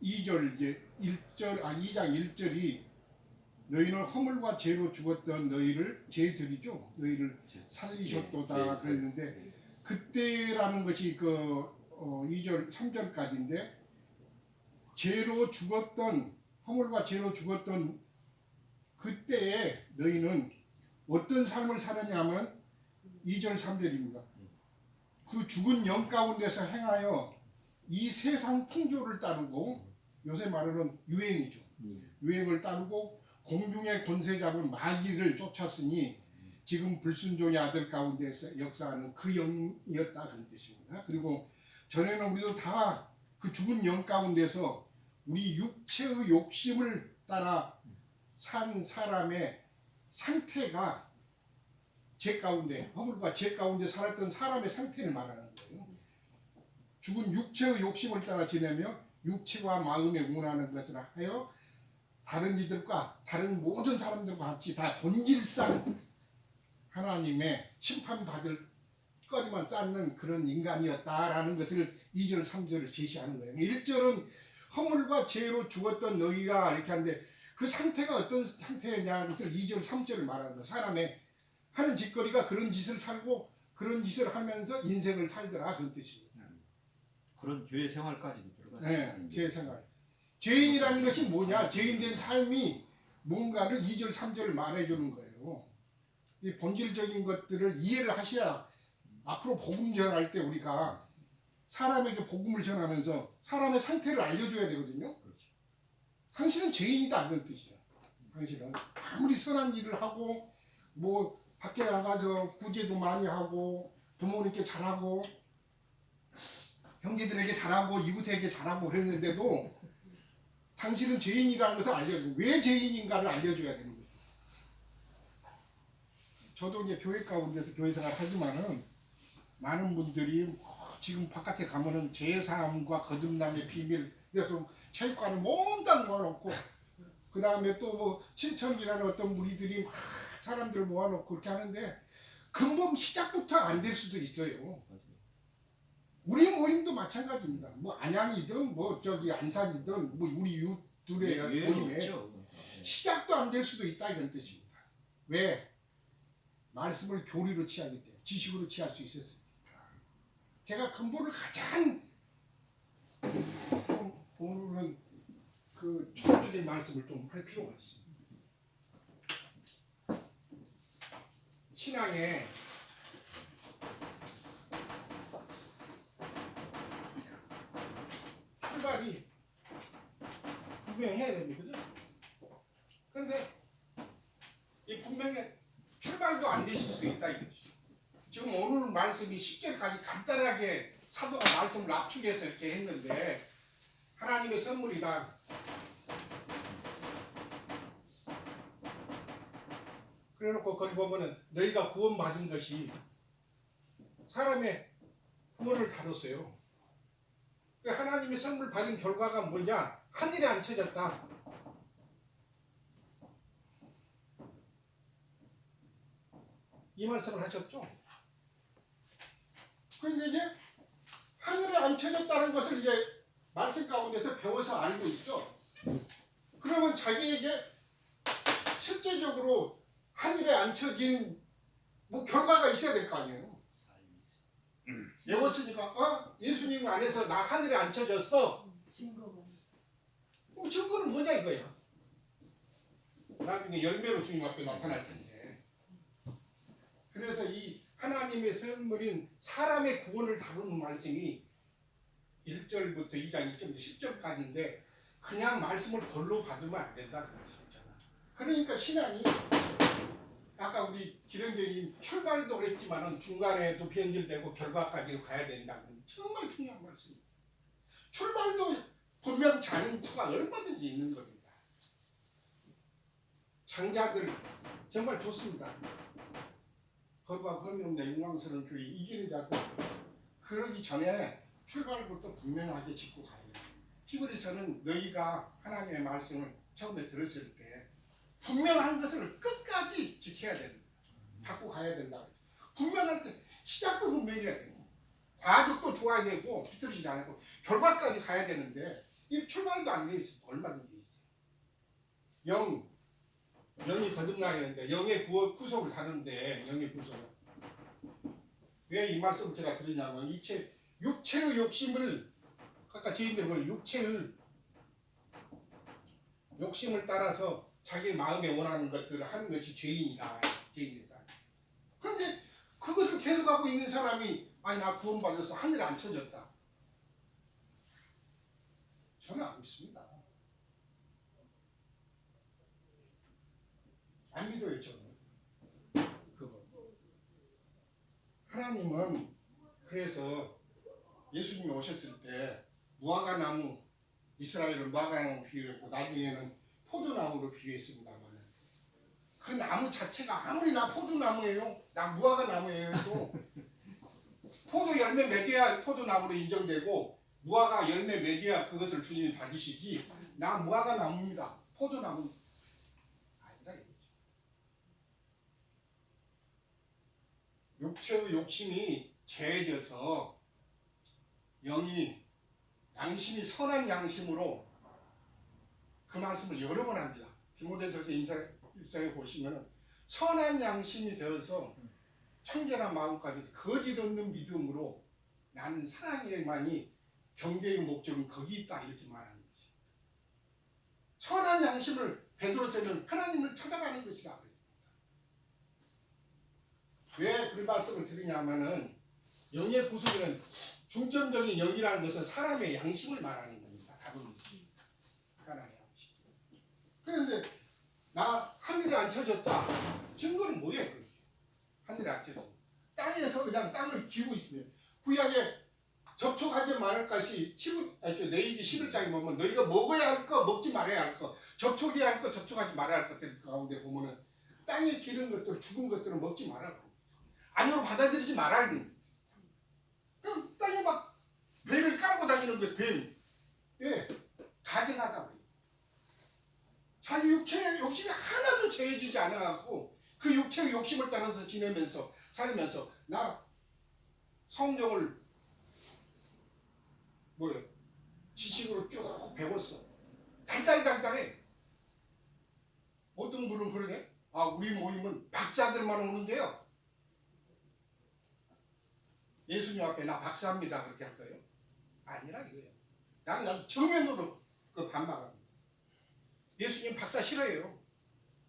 2절 이제 2장 1절이 너희는 허물과 죄로 죽었던 너희를 죄들이죠. 너희를 살리셨도다 그랬는데 그때라는 것이 그 2절 3절까지인데 죄로 죽었던 허물과 죄로 죽었던 그때에 너희는 어떤 삶을 살았냐면 2절 3절입니다. 그 죽은 영 가운데서 행하여 이 세상 풍조를 따르고 요새 말하는 유행이죠. 유행을 따르고 공중의 권세 잡은 마귀를 쫓았으니 지금 불순종의 아들 가운데서 역사하는 그 영이었다 그런 뜻입니다. 그리고 전에는 우리도 다 그 죽은 영 가운데서 우리 육체의 욕심을 따라 산 사람의 상태가 죄 가운데 허물과 죄 가운데 살았던 사람의 상태를 말하는 거예요. 죽은 육체의 욕심을 따라 지내며 육체와 마음에 원하는 것을 하여 다른 이들과 다른 모든 사람들과 같이 다 본질상 하나님의 심판받을 거리만 쌓는 그런 인간이었다라는 것을 2절 3절을 제시하는 거예요. 1절은 허물과 죄로 죽었던 너희가 이렇게 하는데 그 상태가 어떤 상태냐는 2절 3절을 말하는 거예요. 사람의 하는 짓거리가 그런 짓을 살고 그런 짓을 하면서 인생을 살더라 그런 뜻입니다. 그런 교회 생활까지도 들어가요. 네, 죄 생활. 죄인이라는 것이 뭐냐? 죄인된 삶이 뭔가를 2절 3절을 말해주는 거예요. 이 본질적인 것들을 이해를 하셔야 앞으로 복음 전할 때 우리가 사람에게 복음을 전하면서 사람의 상태를 알려줘야 되거든요. 당신은 죄인이다 그런 뜻이야. 당신은 아무리 선한 일을 하고 뭐 밖에 나가서 구제도 많이 하고 부모님께 잘하고 형제들에게 잘하고 이웃에게 잘하고 그랬는데도 당신은 죄인이라는 것을 알려주고 왜 죄인인가를 알려줘야 되는 거죠. 저도 이제 교회 가운데서 교회 생활 하지만은 많은 분들이 지금 바깥에 가면은 제사함과 거듭남의 비밀 그래서 체육관을 몽땅 모아놓고 그 다음에 또 뭐 신천이라는 어떤 무리들이 막 사람들 모아놓고 그렇게 하는데 근본 시작부터 안 될 수도 있어요. 우리 모임도 마찬가지입니다. 뭐 안양이든 뭐 저기 안산이든 뭐 우리 이웃들의 모임에 시작도 안 될 수도 있다 이런 뜻입니다. 왜? 말씀을 교리로 취하기 때문에 지식으로 취할 수 있었습니다. 제가 근본을 가장 오늘은 그 초월적인 말씀을 좀 할 필요가 있습니다. 신앙에 출발이 분명해야 됩니다. 그죠? 근데 이 분명히 출발도 안 되실 수 있다 이거지. 지금 오늘 말씀이 10절까지 간단하게 사도가 말씀을 압축해서 이렇게 했는데 하나님의 선물이다. 그래놓고 거기 보면은 너희가 구원받은 것이 사람의 구원을 다뤘어요. 하나님의 선물 받은 결과가 뭐냐? 하늘에 앉혀졌다. 이 말씀을 하셨죠? 그런데 이제 하늘에 앉혀졌다는 것을 이제 말씀 가운데서 배워서 알고 있어. 그러면 자기에게 실제적으로 하늘에 앉혀진 뭐 결과가 있어야 될 거 아니에요. 외웠으니까 예수님 안에서 나 하늘에 앉혀졌어. 증거는 뭐냐 이거야. 나중에 열매로 주님 앞에 나타날 텐데. 그래서 이 하나님의 선물인 사람의 구원을 다루는 말씀이 1절부터 2장 1절부터 10절까지인데 그냥 말씀을 벌로 받으면 안 된다 그랬었잖아. 그러니까 신앙이 아까 우리 기령교님 출발도 그랬지만은 중간에도 변질되고 결과까지 가야 된다는 정말 중요한 말씀입니다. 출발도 분명치 않은 투가 얼마든지 있는 겁니다. 장자들 정말 좋습니다. 거룩하고 흥미롭는 영광스러운 교회 이기는 자들 그러기 전에 출발부터 분명하게 짚고 가야 돼요. 히브리서는 너희가 하나님의 말씀을 처음에 들었을 때 분명한 것을 끝까지 지켜야 된다. 갖고 가야 된다. 분명할 때 시작도 분명해야 되고 과정도 좋아야 되고 비틀리지 않고 결과까지 가야 되는데 이 출발도 안 돼 있어. 얼마든지 있어. 영이 거듭나는데 영의 구속을 다루는데 영의 구속을 왜 이 말씀을 제가 드리냐면 육체의 욕심을 아까 죄인들은 뭘 육체의 욕심을 따라서 자기 마음에 원하는 것들을 하는 것이 죄인이다. 죄인이다. 그런데 그것을 계속하고 있는 사람이 아니 나 구원받아서 하늘에 안 쳐졌다. 저는 안 믿습니다. 안 믿어요 저는. 그거. 하나님은 그래서 예수님이 오셨을 때 무화과나무 이스라엘을 무화과나무 비유했고 나중에는 포도나무로 비유했습니다만 그 나무 자체가 아무리 나 포도나무예요. 나 무화과나무예요. 또 포도 열매 맺어야 포도나무로 인정되고 무화과 열매 맺어야 그것을 주님이 받으시지 나 무화과나무입니다. 포도나무 아니라 이거죠. 육체의 욕심이 죄져서 영이 양심이 선한 양심으로 그 말씀을 여러 번 합니다. 디모데전서 일상에 보시면 선한 양심이 되어서 청결한 마음까지 거짓 없는 믿음으로 나는 사랑에만이 경계의 목적은 거기 있다 이렇게 말하는 것입니다. 선한 양심을 베드로서는 하나님을 찾아가는 것이라 그랬습니다. 왜 그 말씀을 드리냐면은 영의 구속에는 중점적인 영이라는 것은 사람의 양심을 말하는 겁니다. 다른 것이 하나님의 양심. 그런데 나 하늘에 안 쳐졌다. 증거는 뭐예요? 하늘에 안 쳐졌다. 땅에서 그냥 땅을 기고 있으면 구약에 접촉하지 말을 것이 레위기 11장에 보면 너희가 먹어야 할 거 먹지 말아야 할 거 접촉해야 할 거 접촉하지 말아야 할 것들 가운데 보면은 땅에 기른 것들 죽은 것들은 먹지 말아야 안으로 받아들이지 말아야 돼. 그럼 땅에 막 배를 깔고 다니는 게 뱀. 예, 가증하다. 자기 육체의 욕심이 하나도 죄지지 않아갖고 그 육체의 욕심을 따라서 지내면서 살면서 나 성경을 지식으로 쭉 배웠어. 달달달달해. 어떤 분은 그러네. 아 우리 모임은 박사들만 오는데요. 예수님 앞에 나 박사입니다 그렇게 할 거예요? 아니라 이거예요. 나는 정면으로 그 반박합니다. 예수님 박사 싫어해요.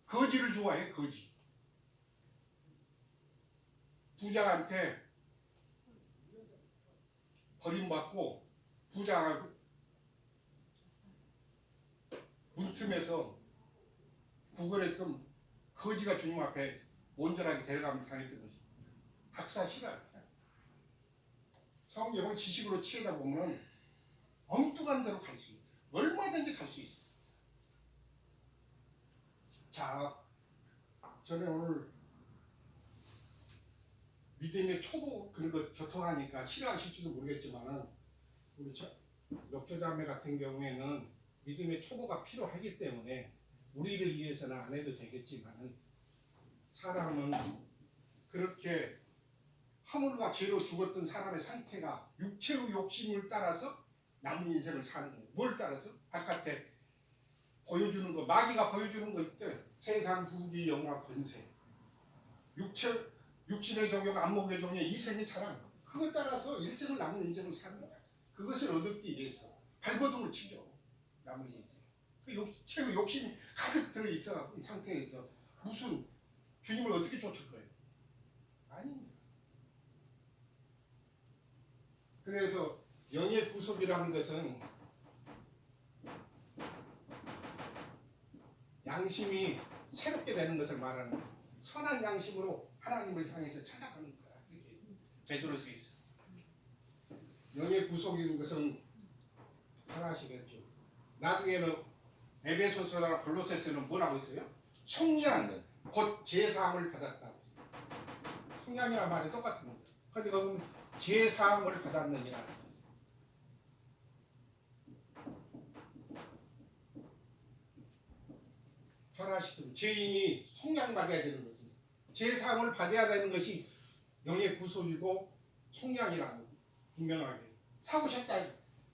거지를 좋아해. 거지. 부자한테 버림받고 부자하고 문틈에서 구걸했던 거지가 주님 앞에 온전하게 데려가면 당했던 것입니다. 박사 싫어요. 성경을 지식으로 치우다 보면 엉뚱한 데로 갈 수 있어요. 얼마든지 갈 수 있어요. 자, 저는 오늘 믿음의 초보 그런 거 교통하니까 싫어하실지도 모르겠지만은 우리 역조자매 같은 경우에는 믿음의 초보가 필요하기 때문에 우리를 위해서는 안 해도 되겠지만은 사람은 그렇게 허물과 죄로 죽었던 사람의 상태가 육체의 욕심을 따라서 남은 인생을 사는 거예요. 뭘 따라서? 바깥에 보여주는 거, 마귀가 보여주는 거 있대. 세상 부귀 영화 권세, 육신의 종교, 안목의 종교, 이생의 자랑. 그것 따라서 일생을 남은 인생을 사는 거야. 그것을 얻기 위해서 발버둥을 치죠. 남은 인생. 그 육체의 욕심이 가득 들어 있어 이 상태에서 무슨 주님을 어떻게 쫓을 거예요? 아닙니다. 그래서 영의 구속이라는 것은 양심이 새롭게 되는 것을 말하는 거예요. 선한 양심으로 하나님을 향해서 찾아가는 거야. 이렇게 베드로서에 있어. 영의 구속인 것은 잘 아시겠죠. 나중에는 에베소서나 골로새서는 뭐라고 했어요? 속량, 곧 제사함을 받았다고. 속량이란 말이 똑같은 겁니다. 그런데 거기는 제사함을 받았느니라. 잘 아시죠? 죄인이 속량받아야 되는 것입니다. 제사함을 받아야 되는 것이 영의 구속이고 속량이라는 분명하게 사오셨다.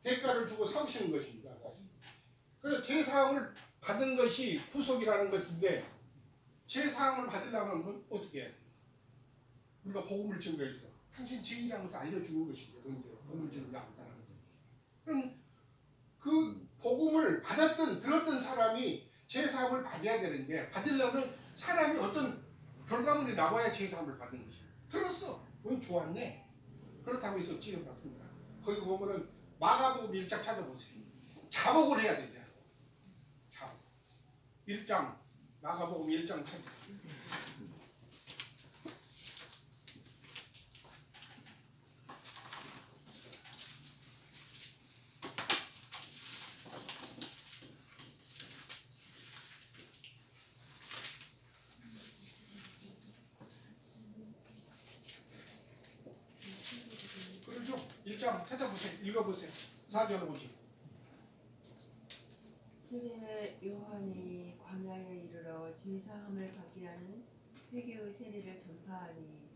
대가를 주고 사오시는 것입니다. 그래서 제사함을 받은 것이 구속이라는 것인데 제사함을 받으려면 어떻게 해? 우리가 복음을 증거했어. 당신 죄인이라는 것을 알려주는 것이죠. 복음을 증거하는 사람. 그럼 그 복음을 들었던 사람이 제사함을 받아야 되는데 받으려면 사람이 어떤 결과물이 나와야 제사함을 받는 것이에요. 들었어. 그건 좋았네. 그렇다고 해서 찌려봤습니다. 거기 보면은 마가복음 1장 찾아보세요. 자복을 해야 된다. 자복. 1장 마가복음 1장 찾아보세요. 그렇죠? 1장 찾아보세요. 읽어보세요. 4절 보죠. 세례 요한이 광야에 이르러 죄사함을 받게 하는 회개의 세례를 전파하니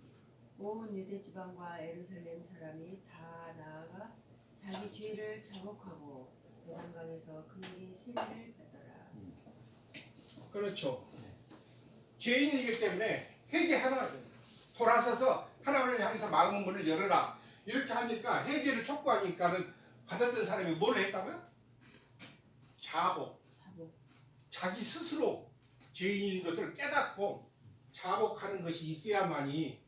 온 유대 지방과 예루살렘 사람이 다 나아가 자기 죄를 자복하고 대장강에서 그에게 세례를 받더라. 그렇죠. 죄인이기 때문에 회개하라. 돌아서서 하나님을 향해서 마음의 문을 열어라. 이렇게 하니까 회개를 촉구하니까는 받았던 사람이 뭘 했다고요? 자복. 자기 스스로 죄인인 것을 깨닫고 자복하는 것이 있어야만이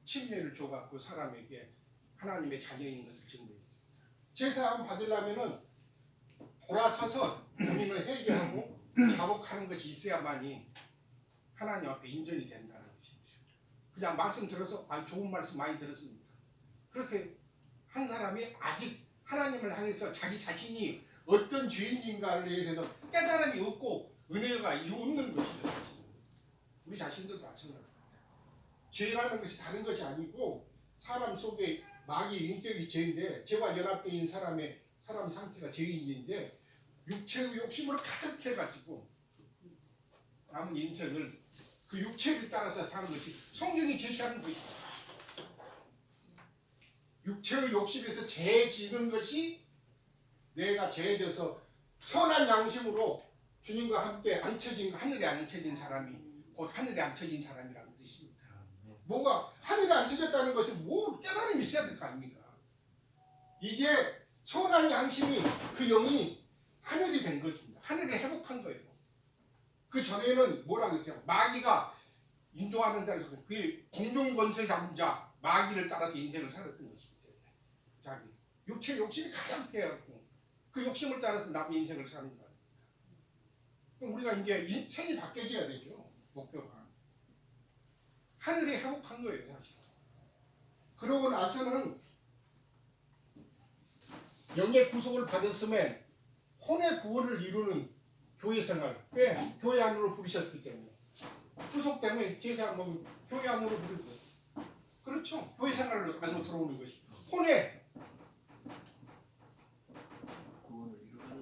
침례를 줘갖고 사람에게 하나님의 자녀인 것을 증거했습니다. 제사함 받으려면은 돌아서서 본인을 회개하고 자복하는 것이 있어야만이 하나님 앞에 인정이 된다는 것입니다. 그냥 말씀 들어서 좋은 말씀 많이 들었습니다. 그렇게 한 사람이 아직 하나님을 향해서 자기 자신이 어떤 죄인인가에 대해서 깨달음이 없고 은혜가 없는 것이죠. 사실. 우리 자신들도 마찬가지입니다. 죄라는 것이 다른 것이 아니고 사람 속에 마귀 인격이 죄인데 죄와 연합되어 있는 사람 상태가 죄인인데 육체의 욕심으로 가득해가지고 남은 인생을 그 육체를 따라서 사는 것이 성경이 제시하는 것입니다. 육체의 욕심에서 죄 지는 것이 내가 죄져서 선한 양심으로 주님과 함께 앉혀진 하늘에 앉혀진 사람이 곧 하늘에 앉혀진 사람이라는 뜻입니다. 뭐가 하늘에 앉혀졌다는 것은 뭐 깨달음이 있어야 될 거 아닙니까? 이게 선한 양심이 그 영이 하늘이 된 것입니다. 하늘에 회복한 거예요. 그 전에는 뭐라고 했어요? 마귀가 인도하는 데서 그 공중 권세 잡은 자 마귀를 따라서 인생을 살았던 것이기 때문에 자기 육체 욕심이 가장 깨갖고 그 욕심을 따라서 남의 인생을 사는 거 아닙니까? 그럼 우리가 이제 생이 바뀌어져야 되죠. 목표가 하늘에 회복한 거예요, 사실. 그러고 나서는 영의 구속을 받았음에 혼의 구원을 이루는 교회 생활. 왜? 교회 안으로 부르셨기 때문에. 구속 때문에 제사 먹으면 교회 안으로 부르는 거예요. 그렇죠. 교회 생활로 안으로 들어오는 것이. 혼의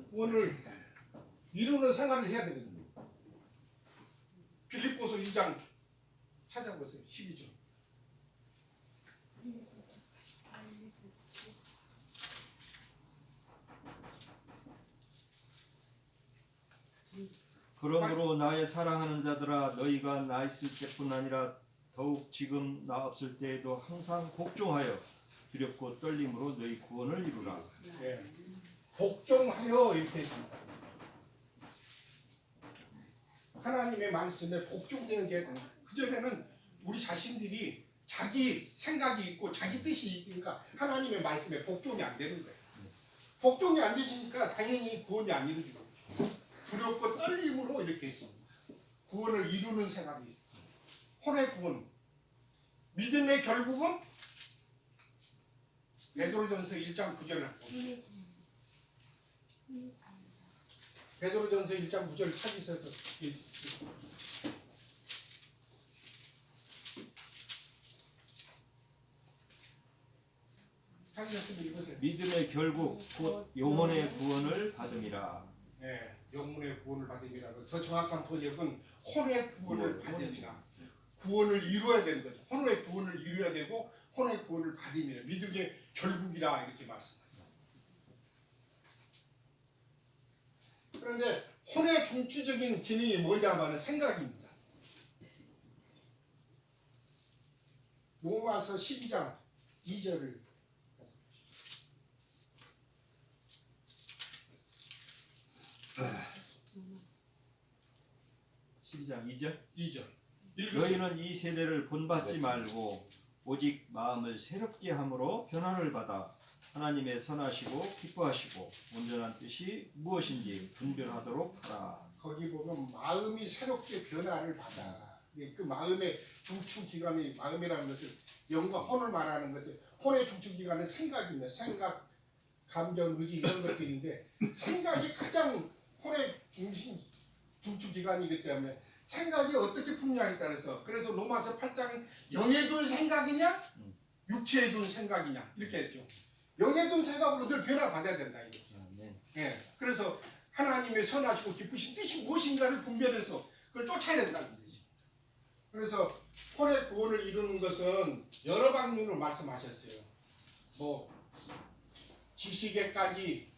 구원을 이루는 생활을 해야 되는 거예요. 빌립보서 2장 찾아보세요. 12절. 그러므로 나의 사랑하는 자들아 너희가 나 있을 때뿐 아니라 더욱 지금 나 없을 때에도 항상 복종하여 두렵고 떨림으로 너희 구원을 이루라. 네. 복종하여 이렇게 했습니다. 하나님의 말씀에 복종되어야 되는. 그전에는 우리 자신들이 자기 생각이 있고 자기 뜻이 있으니까 하나님의 말씀에 복종이 안 되는 거예요. 복종이 안 되니까 당연히 구원이 안 이루어지고 두렵고 떨림으로 이렇게 했습니다. 구원을 이루는 생활이 혼의 구원. 믿음의 결국은 베드로전서 1장 9절을 보세요. 베드로전서 1장 9절 찾으셔서 찾으셨으면 읽으세요. 믿음의 결국 곧 영혼의 구원을 받음이라. 네, 영혼의 구원을 받음이라고. 더 정확한 번역은 혼의 구원을 받음이라. 구원을 이루어야 되는 거죠. 혼의 구원을 이루어야 되고 혼의 구원을 받음이라. 믿음의 결국이라 이렇게 말씀합니다. 그런데 혼의 중추적인 기능이 뭐냐면 생각입니다. 로마서 12장 2절을 12장 2절. 2절 너희는 이 세대를 본받지 말고 오직 마음을 새롭게 함으로 변화를 받아 하나님의 선하시고 기뻐하시고 온전한 뜻이 무엇인지 분별하도록 하라. 거기 보면 마음이 새롭게 변화를 받아. 그 마음의 중추기관이 마음이라는 것은 영과 혼을 말하는 것들. 혼의 중추기관은 생각입니다. 생각, 감정, 의지 이런 것들인데 생각이 가장 혼의 중추기관이기 때문에 생각이 어떻게 품냐에 따라서 그래서 로마서 8장은 영에 둔 생각이냐 육체에 둔 생각이냐 이렇게 했죠. 영에 둔 생각으로 늘 변화받아야 된다 이거죠. 예, 그래서 하나님의 선하시고 기쁘신 뜻이 무엇인가를 분별해서 그걸 쫓아야 된다는 뜻이죠. 그래서 혼의 구원을 이루는 것은 여러 방면으로 말씀하셨어요. 뭐 지식에까지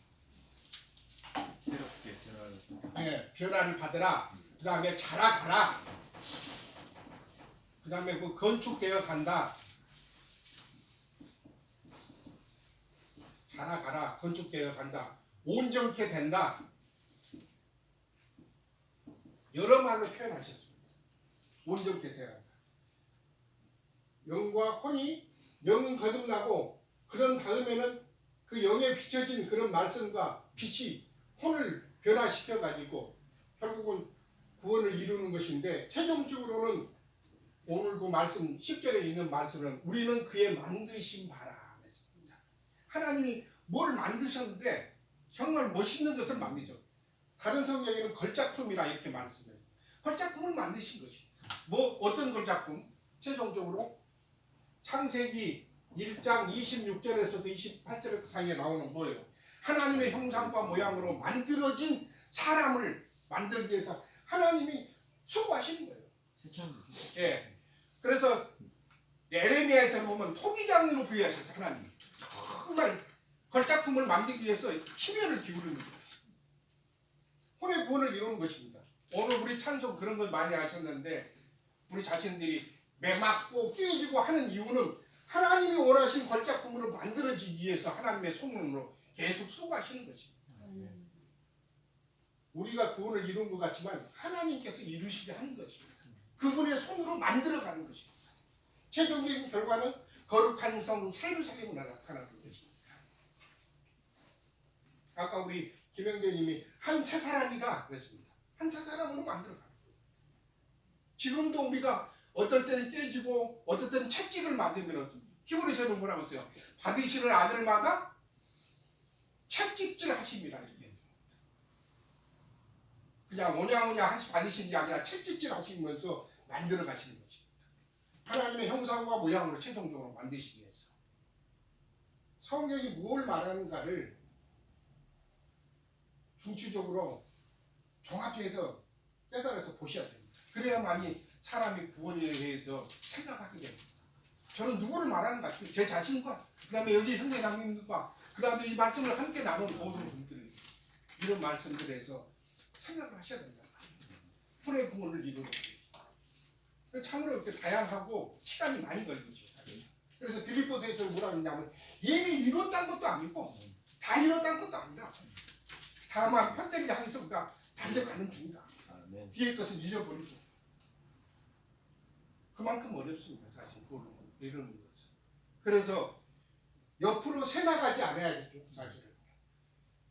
새롭게 변화를 변화를 받으라. 그 다음에 자라가라. 그 다음에 그 건축되어 간다. 자라가라. 건축되어 간다. 온전케 된다. 여러 말로 표현하셨습니다. 온전케 되어 간다. 영과 혼이 영은 거듭나고 그런 다음에는 그 영에 비춰진 그런 말씀과 빛이 혼을 변화시켜 가지고 결국은 구원을 이루는 것인데 최종적으로는 오늘 그 말씀 10절에 있는 말씀은 우리는 그의 만드신 바라 그랬습니다. 하나님이 뭘 만드셨는데 정말 멋있는 것을 만들죠. 다른 성경에는 걸작품이라 이렇게 말씀해요. 걸작품을 만드신 것입니다. 뭐 어떤 걸작품? 최종적으로 창세기 1장 26절에서도 28절 사이에 나오는 뭐예요? 하나님의 형상과 모양으로 만들어진 사람을 만들기 위해서 하나님이 수고하시는 거예요. 예. 그래서 에레미야에서 보면 토기장으로 부여하셨어요. 하나님. 정말 걸작품을 만들기 위해서 힘을 기울이는 거예요. 혼의 구원을 이루는 것입니다. 오늘 우리 찬송 그런 것 많이 하셨는데 우리 자신들이 매맞고 깨지고 하는 이유는 하나님이 원하신 걸작품으로 만들어지기 위해서 하나님의 손으로 계속 수고하시는 것입니다. 우리가 구원을 이룬 것 같지만 하나님께서 이루시게 하는 것입니다. 그분의 손으로 만들어가는 것입니다. 최종적인 결과는 거룩한 성 세루살렘으로 나타나는 것입니다. 아까 우리 김영대님이 한 세 사람이다 그랬습니다. 한 세 사람으로 만들어가는 거예요. 지금도 우리가 어떨 때는 깨지고 어떨 때는 채찍을 맞으면 히브리서는 뭐라고 써요? 받으시는 아들마다 채찍질 하심이라 이렇게 해요. 그냥 오냐오냐 받으시는 게 아니라 채찍질 하시면서 만들어 가시는 것입니다. 하나님의 형상과 모양으로 최종적으로 만드시기 위해서. 성경이 무엇을 말하는가를 중추적으로 종합해서 깨달아서 보셔야 됩니다. 그래야만이 사람이 구원에 대해서 생각하게 됩니다. 저는 누구를 말하는가? 제 자신과 그 다음에 여기 형제자매님들과 그 다음에 이 말씀을 함께 나눈 모든 분들이 이런 말씀들에서 생각을 하셔야 된다. 혼의 구원을 이루는 거예요. 참으로 이렇게 다양하고 시간이 많이 걸리죠. 그래서 빌립보서에서 뭐라 그러냐면 이미 이뤘다는 것도 아니고 다 이뤘다는 것도 아니라 다만 편대를 향해서 우리가 달려가는 중이다. 뒤에 것은 잊어버리고 그만큼 어렵습니다. 사실 구원을 이루는 것은. 그래서 옆으로 새나가지 않아야겠죠. 사실은.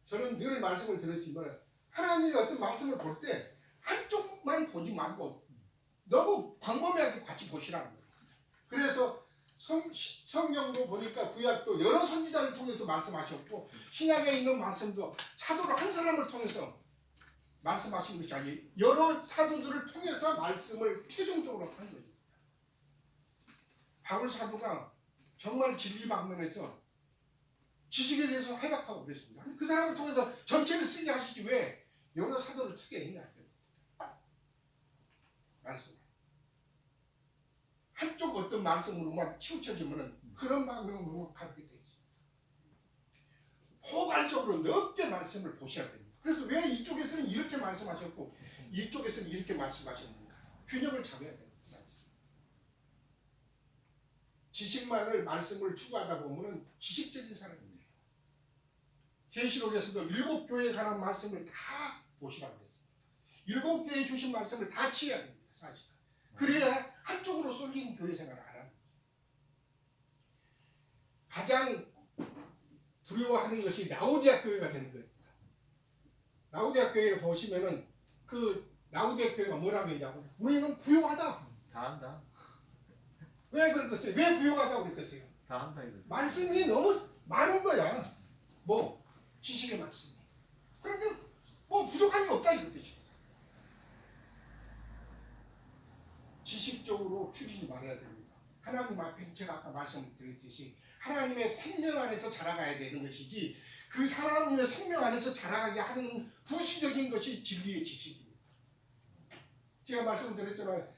저는 늘 말씀을 드렸지만 하나님의 어떤 말씀을 볼 때 한쪽만 보지 말고 너무 광범위하게 같이 보시라는 거예요. 그래서 성경도 보니까 구약도 여러 선지자를 통해서 말씀하셨고 신약에 있는 말씀도 사도로 한 사람을 통해서 말씀하신 것이 아니에요. 여러 사도들을 통해서 말씀을 최종적으로 한 거예요. 바울 사도가 정말 진리 방면에서 지식에 대해서 해박하고 그랬습니다. 그 사람을 통해서 전체를 쓰게 하시지 왜 여러 사도를 쓰게 했냐. 말씀. 한쪽 어떤 말씀으로만 치우쳐지면 그런 방향으로 가게 되어 있습니다. 포괄적으로 넓게 말씀을 보셔야 됩니다. 그래서 왜 이쪽에서는 이렇게 말씀하셨고 이쪽에서는 이렇게 말씀하셨는가? 균형을 잡아야 됩니다. 지식만을 말씀을 추구하다 보면은 지식적인 사람이 돼요. 계시록에서도 7교회에 관한 말씀을 다 보시라고 했습니다. 7교회에 주신 말씀을 다 취해야 됩니다. 사실. 그래야 한쪽으로 쏠린 교회 생활을 하라는 거죠. 가장 두려워하는 것이 라오디아 교회가 되는 겁니다. 라오디아 교회를 보시면은 그 라오디아 교회가 뭐라고 했냐고, 우리는 부유하다. 다 한다. 왜 그랬겠어요? 왜 부유하다고 그랬겠어요? 다 한다 이거. 말씀이 너무 많은 거야. 뭐 지식의 말씀이. 그런데 뭐 부족한 게 없다 이런 뜻이에요. 지식적으로 추리지 말아야 됩니다. 하나님 앞에 제가 아까 말씀드렸듯이 하나님의 생명 안에서 자라가야 되는 것이지, 그 하나님의 생명 안에서 자라가게 하는 부수적인 것이 진리의 지식입니다. 제가 말씀드렸잖아요.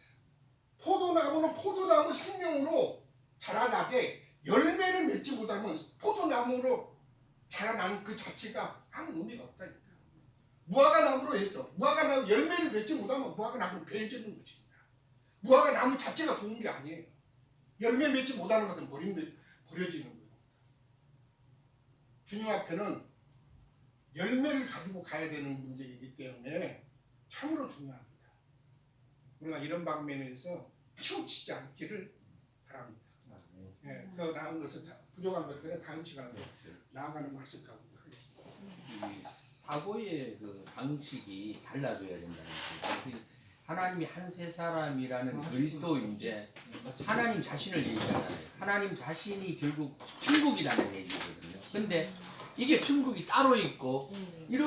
포도나무는 포도나무 생명으로 자라나되 열매를 맺지 못하면 포도나무로 자라난 그 자체가 아무 의미가 없다니까요. 무화과나무로 해서 무화과나무 열매를 맺지 못하면 무화과나무는 베어지는 것입니다. 무화과나무 자체가 좋은 게 아니에요. 열매 맺지 못하는 것은 버려지는 거예요. 주님 앞에는 열매를 가지고 가야 되는 문제이기 때문에 참으로 중요합니다. 우리가 이런 방면에서 치우치지 않기를 바랍니다. 예, 더 나은 것은 부족한 것들은 다음 시간에 나아가는 말씀 가고 하겠습니다. 이 사고의 그 방식이 달라져야 된다는 거죠. 하나님이 한 세 사람이라는 그리스도인데 하나님 자신을 얘기하잖아요. 하나님 자신이 결국 천국이라는 얘기거든요. 근데 이게 천국이 따로 있고 이런